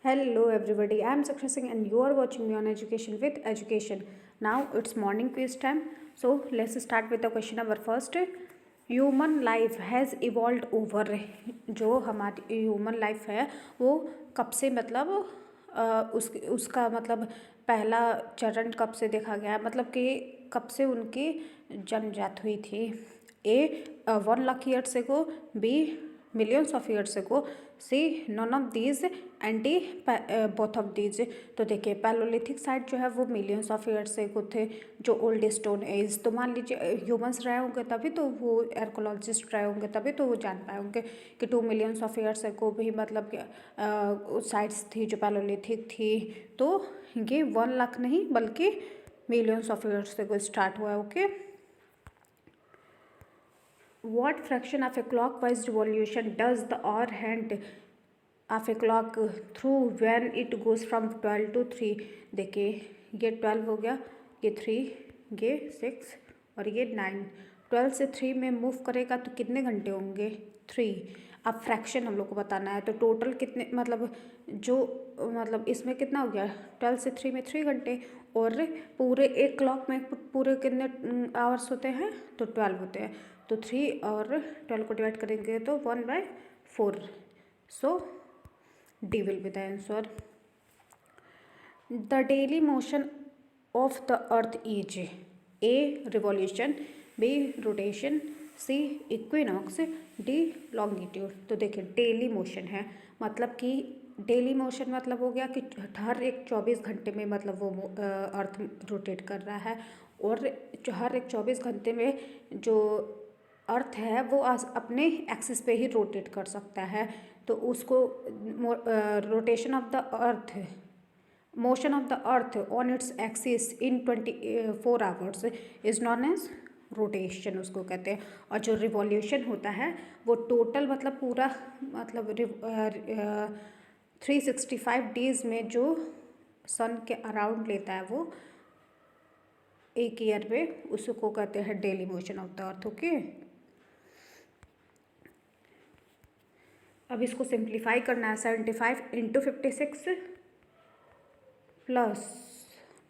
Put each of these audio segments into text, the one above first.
Hello everybody, I am Saksha Singh and you are watching me on Education with Education. Now it's morning quiz time. So let's start with the question number first. Human life has evolve over, जो हमारी human life है वो कब से मतलब उसका मतलब पहला चरण कब से देखा गया, मतलब कि कब से उनकी जन्मजात हुई थी। A 1 lakh years ago, B millions of years ago, C none of these and D both of these. तो देखिए पैलोलिथिक साइड जो है वो मिलियंस ऑफ ईयर्स एगो थे, जो ओल्ड स्टोन एज। तो मान लीजिए ह्यूमंस रहे होंगे तभी तो वो आर्कोलॉजिस्ट रहे होंगे तभी तो वो जान पाए होंगे कि 2 मिलियंस ऑफ ईयर्स एगो भी मतलब साइट्स थी जो पैलोलिथिक थी। तो ये 1 लाख नहीं बल्कि मिलियंस ऑफ ईयर्स एगो स्टार्ट हुआ है। Okay, what fraction of a clockwise revolution does the hour hand of a clock through when it goes from 12 to 3? देखिए ये 12 हो गया, ये 3, ये 6 और ये 9। 12 से 3 में मूव करेगा तो कितने घंटे होंगे? 3। अब फ्रैक्शन हम लोग को बताना है तो टोटल कितने मतलब जो मतलब इसमें कितना हो गया, 12 से 3 में 3 घंटे, और पूरे एक क्लॉक में पूरे कितने आवर्स होते हैं? तो 12 होते हैं। तो 3 और 12 को डिवाइड करेंगे तो 1/4। So D will be the answer. The daily motion of the earth is A revolution, B rotation, C equinox, D longitude. तो देखिए डेली मोशन है मतलब कि डेली मोशन मतलब हो गया कि हर एक 24 घंटे में मतलब वो अर्थ रोटेट कर रहा है, और हर एक 24 घंटे में जो अर्थ है वो अपने एक्सिस पे ही रोटेट कर सकता है। तो उसको rotation of the earth, motion of the earth on its axis in 24 hours is known as rotation उसको कहते हैं। और जो रिवॉल्यूशन होता है वो टोटल मतलब पूरा मतलब 365 डेज में जो सन के अराउंड लेता है वो एक ईयर में, उसको कहते हैं daily motion of the earth. Okay, अब इसको सिंप्लीफाई करना है। 75 इंटू 56 प्लस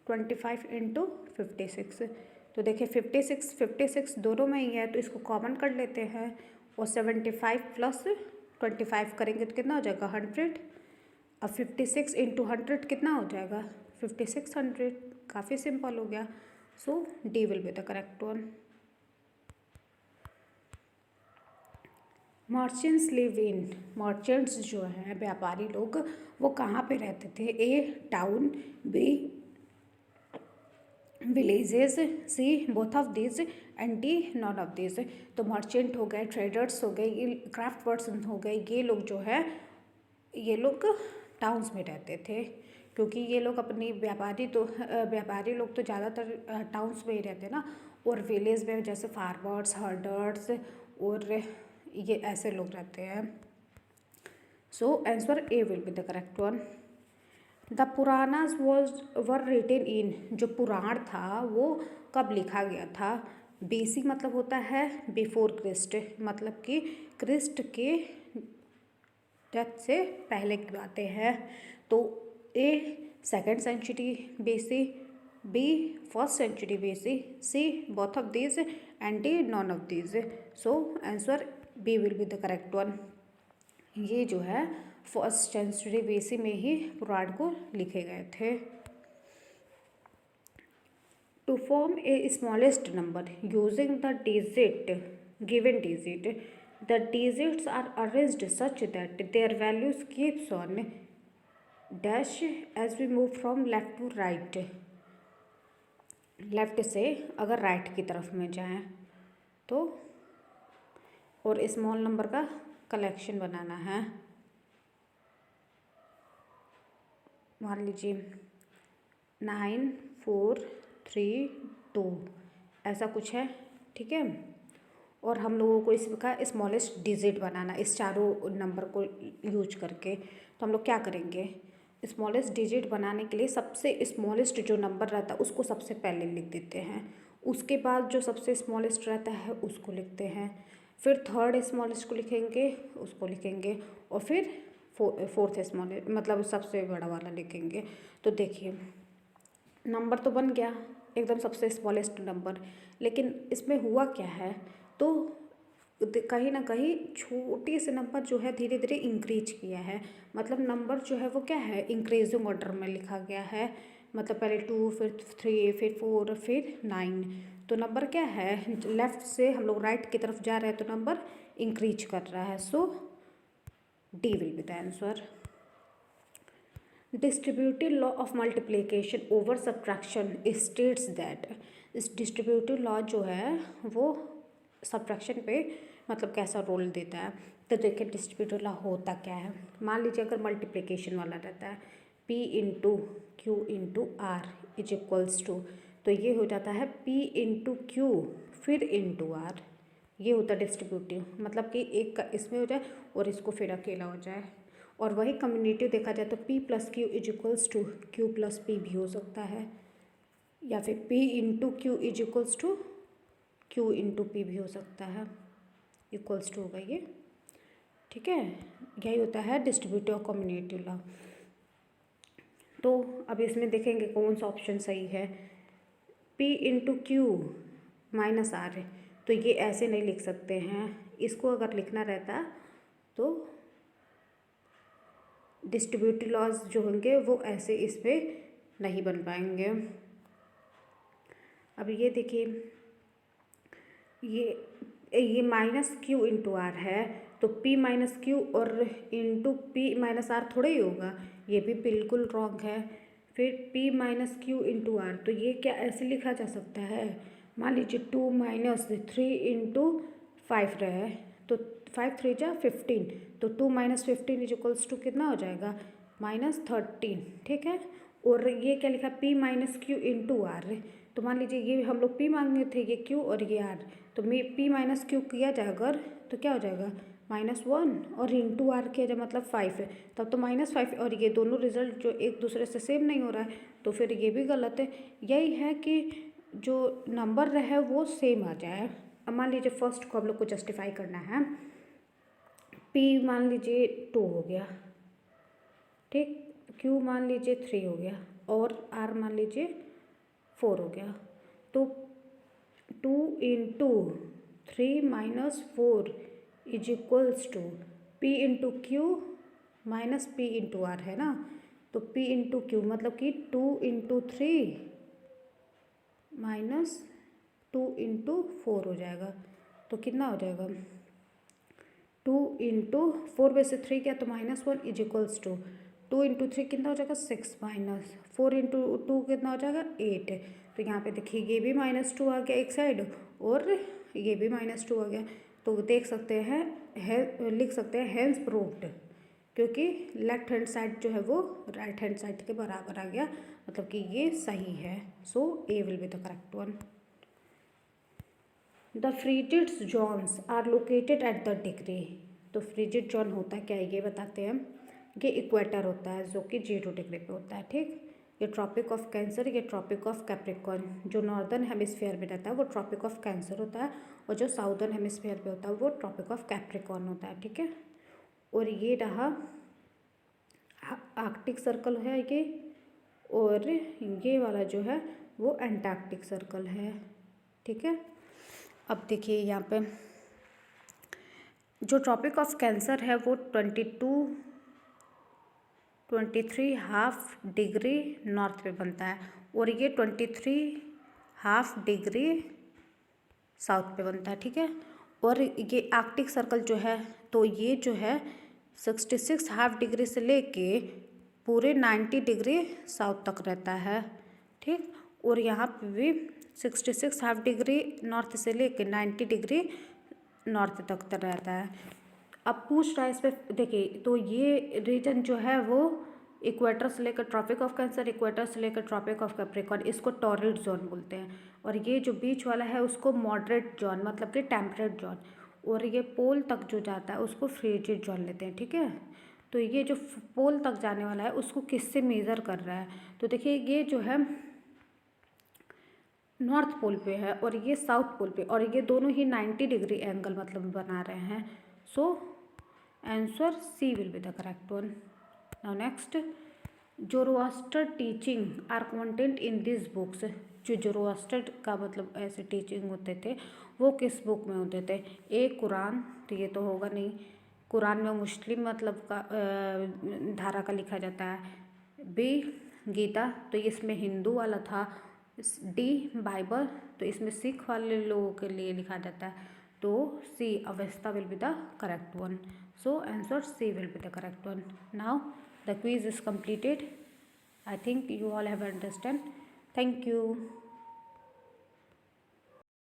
25 इंटू 56। तो देखिए 56 दोनों में ही है तो इसको कॉमन कर लेते हैं, और 75 प्लस 25 करेंगे तो कितना हो जाएगा? 100। अब 56 इंटू 100 कितना हो जाएगा? 5600। काफ़ी सिंपल हो गया। So D will be the correct one. Merchants live in, merchants जो हैं व्यापारी लोग वो कहाँ पे रहते थे? A town, B villages, C both of this and D none of this. तो मर्चेंट हो गए, ट्रेडर्स हो गए, ये क्राफ्ट पर्सन हो गए, ये लोग जो है ये लोग टाउन्स में रहते थे, क्योंकि ये लोग अपनी व्यापारी लोग तो ज़्यादातर टाउन्स में ही रहते ना, और विलेज में जैसे फार्मर्स, हर्डर्स और ये ऐसे लोग रहते हैं। So answer A will be the correct one. The Puranas were written in, जो पुराण था वो कब लिखा गया था? बीसी मतलब होता है बिफोर क्रिस्ट, मतलब कि क्रिस्ट के डेथ से पहले की बातें हैं। तो A 2nd century BC, B 1st century BC, C both of these and D none of these. So answer B will be the correct one. ये जो है 1st सेंचुरी बीसी में ही पुराण को लिखे गए थे। To form a smallest number using the digit given digit, the digits are arranged such that their values keeps on dash as we move from left to right. Left से अगर right की तरफ में जाएं तो, और स्मॉल नंबर का collection बनाना है। मान लीजिए 9 4 3 2 ऐसा कुछ है, ठीक है। और हम लोगों को इसका स्मॉलेस्ट डिजिट बनाना, इस चारों नंबर को यूज करके। तो हम लोग क्या करेंगे? स्मॉलेस्ट डिजिट बनाने के लिए सबसे स्मॉलेस्ट जो नंबर रहता है उसको सबसे पहले लिख देते हैं, उसके बाद जो सबसे स्मॉलेस्ट रहता है उसको लिखते हैं, फिर 3rd स्मॉलेस्ट को लिखेंगे, उसको लिखेंगे, और फिर फोर्थ स्मॉल मतलब सबसे बड़ा वाला लिखेंगे। तो देखिए नंबर तो बन गया एकदम सबसे स्मॉलेस्ट नंबर, लेकिन इसमें हुआ क्या है, तो कहीं ना कहीं छोटे से नंबर जो है धीरे धीरे इंक्रीज किया है, मतलब नंबर जो है वो क्या है इंक्रीजिंग ऑर्डर में लिखा गया है, मतलब पहले 2 फिर 3 फिर 4 फिर 9। तो नंबर क्या है लेफ्ट से हम लोग राइट की तरफ जा रहे हैं तो नंबर इंक्रीज कर रहा है। So D will be the answer. Distributive law of multiplication over subtraction states that, इस डिस्ट्रीब्यूटिव लॉ जो है वो सब्ट्रैक्शन पे मतलब कैसा रोल देता है। तो देखिए डिस्ट्रीब्यूटिव लॉ होता क्या है, मान लीजिए अगर मल्टीप्लिकेशन वाला रहता है P into Q into R is equals to, तो ये हो जाता है P इंटू क्यू फिर इंटू आर, ये होता है डिस्ट्रीब्यूटिव, मतलब कि एक का इसमें हो जाए और इसको फिर अकेला हो जाए। और वही कम्युनिटिव देखा जाए तो P plus Q is equals to Q plus P भी हो सकता है, या फिर P into Q is equals to Q into P भी हो सकता है, इक्वल्स टू होगा ये, ठीक है। यही होता है डिस्ट्रीब्यूटिव और कम्युनिटिव लॉ। तो अब इसमें देखेंगे कौन सा ऑप्शन सही है। P into Q minus R है, तो ये ऐसे नहीं लिख सकते हैं, इसको अगर लिखना रहता तो डिस्ट्रीब्यूटिव लॉज जो होंगे वो ऐसे इस पर नहीं बन पाएंगे। अब ये देखिए ये माइनस क्यू इंटू आर है, तो P माइनस क्यू और इंटू P माइनस आर थोड़ा ही होगा, ये भी बिल्कुल रॉन्ग है। फिर P minus Q into R, तो ये क्या ऐसे लिखा जा सकता है, मान लीजिए 2 माइनस 3 इंटू 5 रहे, तो 5 3 जा 15, तो 2 माइनस 15 इज इक्वल्स टू कितना हो जाएगा -13, ठीक है। और ये क्या लिखा P minus Q into R, तो मान लीजिए ये हम लोग P मांगे थे, ये Q और ये R, तो P माइनस क्यू किया जाए अगर तो क्या हो जाएगा -1 और इंटू आर किया जाए मतलब 5 है, तब तो -5, और ये दोनों रिजल्ट जो एक दूसरे से सेम नहीं हो रहा है तो फिर ये भी गलत है। यही है कि जो नंबर रहे वो सेम आ जाए। अब मान लीजिए फर्स्ट को हम लोग को जस्टिफाई करना है, P मान लीजिए 2 हो गया, ठीक, Q मान लीजिए 3 हो गया और R मान लीजिए 4 हो गया, तो 2 into 3 minus 4 is equals to P into Q minus P into R है ना, तो P इंटू क्यू मतलब कि 2 इंटू 3 माइनस 2 इंटू 4 हो जाएगा, तो कितना हो जाएगा 2 इंटू 4 में से 3 क्या तो -1 इज इक्वल्स टू 2 इंटू 3 कितना हो जाएगा 6 माइनस 4 इंटू 2 कितना हो जाएगा 8। तो यहाँ पे देखिए ये भी -2 आ गया एक साइड और ये भी -2 आ गया, तो देख सकते हैं लिख सकते हैं हेंस प्रूव्ड, क्योंकि लेफ्ट हैंड साइड जो है वो राइट हैंड साइड के बराबर आ गया, मतलब कि ये सही है। So A will be the correct one. The frigid zones are located at the degree, तो फ्रिजिड जोन होता है क्या है ये बताते हैं। ये इक्वेटर होता है जो कि 0 डिग्री पे होता है, ठीक। ये ट्रॉपिक ऑफ कैंसर, ये ट्रॉपिक ऑफ कैप्रिकॉर्न, जो नॉर्दर्न हेमिस्फीयर में रहता है वो ट्रॉपिक ऑफ कैंसर होता है, और जो साउदर्न हेमिस्फीयर में होता है वो ट्रॉपिक ऑफ कैप्रिकॉर्न होता है, ठीक है। और ये रहा आर्कटिक सर्कल है ये, और ये वाला जो है वो एंटार्क्टिक सर्कल है, ठीक है। अब देखिए यहाँ पे जो ट्रॉपिक ऑफ कैंसर है वो 23.5 डिग्री नॉर्थ पे बनता है, और ये 23.5 डिग्री साउथ पे बनता है, ठीक है। और ये आर्कटिक सर्कल जो है तो ये जो है 66.5 डिग्री से लेके पूरे 90 डिग्री साउथ तक रहता है, ठीक। और यहाँ पे भी 66.5 डिग्री नॉर्थ से लेके 90 डिग्री नॉर्थ तक रहता है। अब पूछ रहा है इस पर देखिए, तो ये रीजन जो है वो इक्वेटर से लेकर ट्रॉपिक ऑफ कैंसर, इक्वेटर से लेकर ट्रॉपिक ऑफ कैप्रिकॉर्न, इसको टॉररिड जोन बोलते हैं, और ये जो बीच वाला है उसको मॉडरेट जोन मतलब कि टेम्परेट जोन, और ये पोल तक जो जाता है उसको फ्रिजिड जोन लेते हैं, ठीक है। तो ये जो पोल तक जाने वाला है उसको किससे मेज़र कर रहा है, तो देखिए ये जो है नॉर्थ पोल पे है और ये साउथ पोल पे, और ये दोनों ही 90 डिग्री एंगल मतलब बना रहे हैं। सो Answer C will be the correct one. Now next, Zoroaster teaching are content in these books. जो जोरोस्टर का मतलब ऐसे टीचिंग होते थे वो किस बुक में होते थे? ए कुरान, तो ये तो होगा नहीं, कुरान में मुस्लिम मतलब का धारा का लिखा जाता है। बी गीता, तो इसमें हिंदू वाला था। डी बाइबल, तो इसमें सिख वाले लोगों के लिए लिखा जाता है। तो C Avesta will be the correct one. So answer C will be the correct one. Now the quiz is completed. I think you all have understand. Thank you.